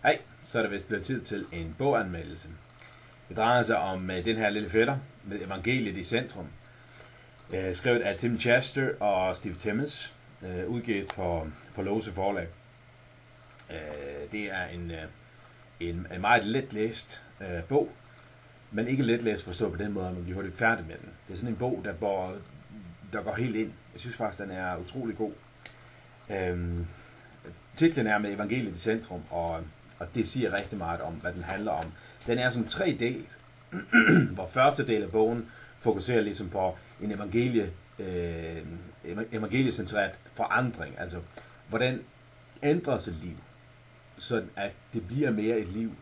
Hej, så er det vist blevet tid til en boganmeldelse. Det drejer sig om den her lille fætter med evangeliet i centrum. Skrevet af Tim Chester og Steve Timmons, udgivet på Lose forlag. Det er en meget let læst bog, men ikke let læst forstået på den måde, at man bliver hurtigt færdig med den. Det er sådan en bog, der går helt ind. Jeg synes faktisk, den er utrolig god. Titlen er med evangeliet i centrum, og det siger rigtig meget om, hvad den handler om. Den er som tredelt, hvor første del af bogen fokuserer ligesom på en evangeliecentreret forandring. Altså, hvordan ændres et liv, så at det bliver mere et liv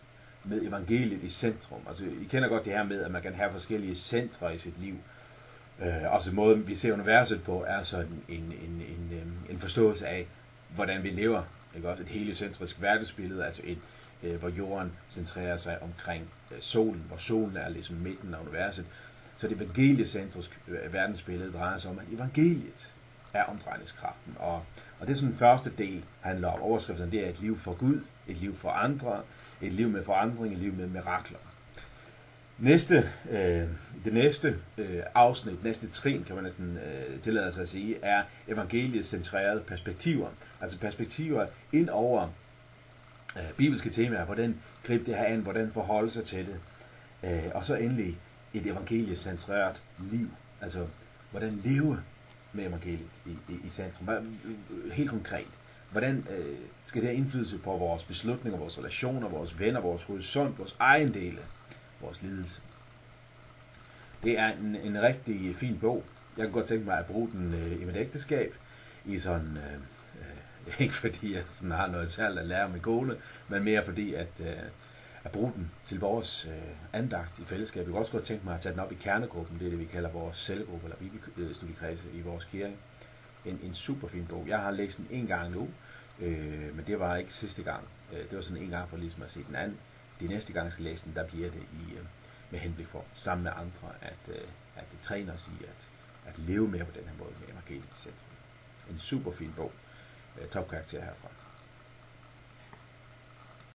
med evangeliet i centrum. Altså, I kender godt det her med, at man kan have forskellige centre i sit liv. Også måden, vi ser universet på, er sådan en forståelse af, hvordan vi lever. Ikke? Også et heliocentrisk verdensbillede, altså hvor jorden centrerer sig omkring solen, hvor solen er ligesom midten af universet. Så det evangeliecentriske verdensbillede drejer sig om, at evangeliet er omdrejningskraften. Og det er sådan den første del handler om. Overskriften det er et liv for Gud, et liv for andre, et liv med forandring, et liv med mirakler. Det næste afsnit, næste trin, kan man næsten tillade sig at sige, er evangeliet-centrerede perspektiver. Altså perspektiver ind over bibelske temaer, hvordan gribe det her an, hvordan forholde sig til det. Og så endelig et evangeliecentreret liv. Altså, hvordan leve med evangeliet i centrum. Helt konkret. Hvordan skal det have indflydelse på vores beslutninger, vores relationer, vores venner, vores horisont, vores ejendele, vores lidelse. Det er en rigtig fin bog. Jeg kunne godt tænke mig at bruge den i mit ægteskab, i sådan, ikke fordi jeg sådan har noget særligt at lære med kone, men mere fordi at bruge den til vores andagt i fællesskab. Jeg kunne også godt tænke mig at tage den op i kernegruppen, det er det vi kalder vores cellegruppe eller bibelstudiekredse i vores kirke. En super fin bog. Jeg har læst den en gang nu, men det var ikke sidste gang. Det var sådan en gang for ligesom at se den anden. De næste gang jeg skal læse den, der bliver det med henblik på, sammen med andre, at det træner os i at leve mere på den her måde med evangeliet i centrum. En super fin bog. Topkarakter herfra.